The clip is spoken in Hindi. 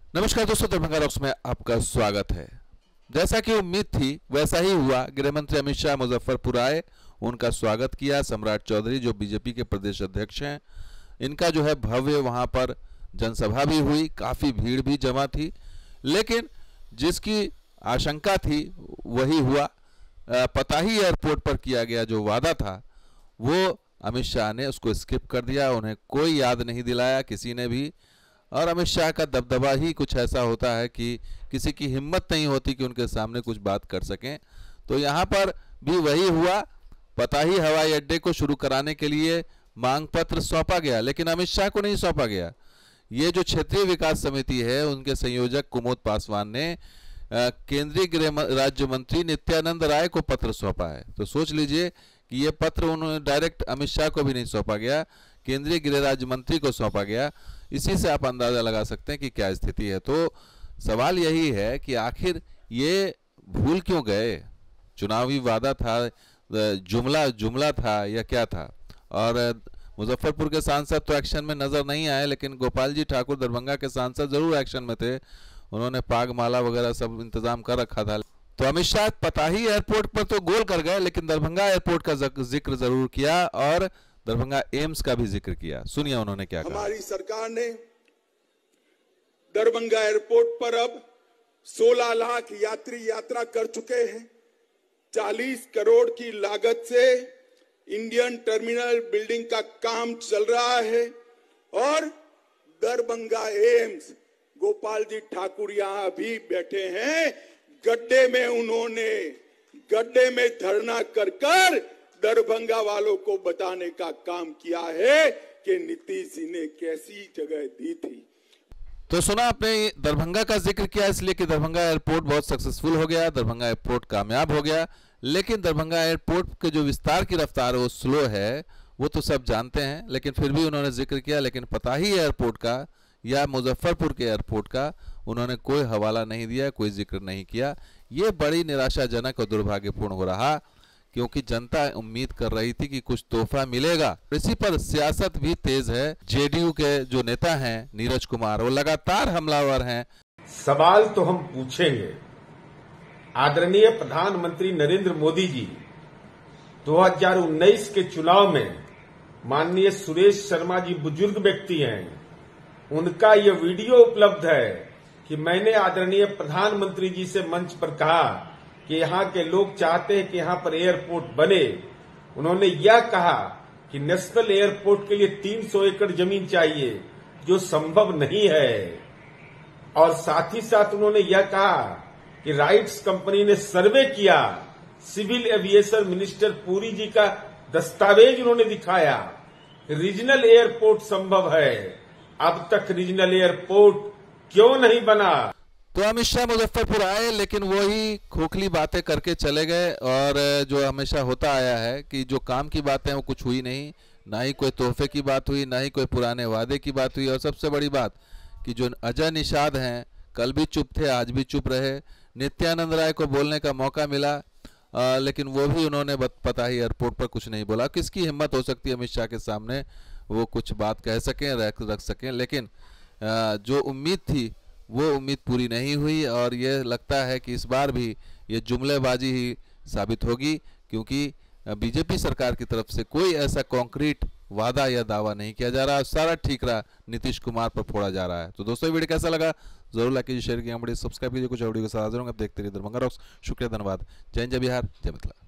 नमस्कार दोस्तों, दरभंगा रॉक्स में आपका स्वागत है। जैसा कि उम्मीद थी वैसा ही हुआ। गृह मंत्री अमित शाह मुजफ्फरपुर आए, उनका स्वागत किया। सम्राट चौधरी जो बीजेपी के प्रदेश अध्यक्ष हैं, इनका जो है भव्य वहां पर जनसभा भी हुई, काफ़ी भीड़ भी जमा थी। लेकिन जिसकी आशंका थी वही हुआ। पताही एयरपोर्ट पर किया गया जो वादा था वो अमित शाह ने उसको स्किप कर दिया। उन्हें कोई याद नहीं दिलाया किसी ने भी। और अमित शाह का दबदबा ही कुछ ऐसा होता है कि किसी की हिम्मत नहीं होती कि उनके सामने कुछ बात कर सकें। तो यहाँ पर भी वही हुआ। पताही हवाई अड्डे को शुरू कराने के लिए मांग पत्र सौंपा गया, लेकिन अमित शाह को नहीं सौंपा गया। ये जो क्षेत्रीय विकास समिति है, उनके संयोजक कुमोद पासवान ने केंद्रीय गृह राज्य मंत्री नित्यानंद राय को पत्र सौंपा है। तो सोच लीजिए कि ये पत्र उन्होंने डायरेक्ट अमित शाह को भी नहीं सौंपा गया, केंद्रीय गृह राज्य मंत्री को सौंपा गया। इसी से आप अंदाजा लगा सकते हैं कि क्या स्थिति है। तो सवाल यही है कि आखिर ये भूल क्यों गए? चुनावी वादा था, जुमला था या क्या था? और मुजफ्फरपुर के सांसद तो एक्शन में नजर नहीं आए, लेकिन गोपाल जी ठाकुर दरभंगा के सांसद जरूर एक्शन में थे। उन्होंने पाग माला वगैरह सब इंतजाम कर रखा था। तो अमित शाह पताही एयरपोर्ट पर तो गोल कर गए, लेकिन दरभंगा एयरपोर्ट का जिक्र जरूर किया और दरभंगा एम्स का भी जिक्र किया। सुनिए उन्होंने क्या कहा। हमारी सरकार ने दरभंगा एयरपोर्ट पर अब 16 लाख यात्री यात्रा कर चुके हैं। 40 करोड़ की लागत से इंडियन टर्मिनल बिल्डिंग का काम चल रहा है और दरभंगा एम्स, गोपाल जी ठाकुर यहां भी बैठे हैं। गड्ढे में धरना कर दरभंगा वालों को बताने का काम किया है कि नीतीश जी ने कैसी जगह दी थी। तो सुना आपने, दरभंगा का जिक्र किया इसलिए कि दरभंगा एयरपोर्ट बहुत सक्सेसफुल हो गया, दरभंगा एयरपोर्ट कामयाब हो गया। लेकिन दरभंगा एयरपोर्ट के जो विस्तार की रफ्तार वो स्लो है, वो तो सब जानते हैं, लेकिन फिर भी उन्होंने जिक्र किया। लेकिन पताही एयरपोर्ट का या मुजफ्फरपुर के एयरपोर्ट का उन्होंने कोई हवाला नहीं दिया, कोई जिक्र नहीं किया। ये बड़ी निराशाजनक और दुर्भाग्यपूर्ण हो रहा, क्योंकि जनता उम्मीद कर रही थी कि कुछ तोहफा मिलेगा। इसी पर सियासत भी तेज है। जेडीयू के जो नेता हैं नीरज कुमार, वो लगातार हमलावर हैं। सवाल तो हम पूछेंगे। आदरणीय प्रधानमंत्री नरेंद्र मोदी जी 2019 के चुनाव में माननीय सुरेश शर्मा जी बुजुर्ग व्यक्ति हैं, उनका ये वीडियो उपलब्ध है कि मैंने आदरणीय प्रधानमंत्री जी से मंच पर कहा कि यहाँ के लोग चाहते हैं कि यहाँ पर एयरपोर्ट बने। उन्होंने यह कहा कि नेशनल एयरपोर्ट के लिए 300 एकड़ जमीन चाहिए, जो संभव नहीं है। और साथ ही साथ उन्होंने यह कहा कि राइट्स कंपनी ने सर्वे किया, सिविल एविएशन मिनिस्टर पुरी जी का दस्तावेज उन्होंने दिखाया, रीजनल एयरपोर्ट संभव है। अब तक रीजनल एयरपोर्ट क्यों नहीं बना? तो अमित शाह मुजफ्फरपुर आए, लेकिन वही खोखली बातें करके चले गए। और जो हमेशा होता आया है कि जो काम की बातें वो कुछ हुई नहीं, ना ही कोई तोहफे की बात हुई, ना ही कोई पुराने वादे की बात हुई। और सबसे बड़ी बात कि जो अजय निषाद हैं, कल भी चुप थे, आज भी चुप रहे। नित्यानंद राय को बोलने का मौका मिला, लेकिन वो भी उन्होंने पताही एयरपोर्ट पर कुछ नहीं बोला। किसकी हिम्मत हो सकती है अमित शाह के सामने वो कुछ बात कह सकें, रख सकें? लेकिन जो उम्मीद थी वो उम्मीद पूरी नहीं हुई। और ये लगता है कि इस बार भी ये जुमलेबाजी ही साबित होगी, क्योंकि बीजेपी सरकार की तरफ से कोई ऐसा कॉन्क्रीट वादा या दावा नहीं किया जा रहा। सारा ठीकरा नीतीश कुमार पर फोड़ा जा रहा है। तो दोस्तों, वीडियो कैसा लगा जरूर लाइक कीजिए, शेयर कीजिए, सब्सक्राइब कीजिए। कुछ वीडियो के साथ हाजिर होंगे। आप देखते रहिए दरभंगा रॉक्स। शुक्रिया, धन्यवाद। जय हिंद, जय बिहार, जय मिथिला।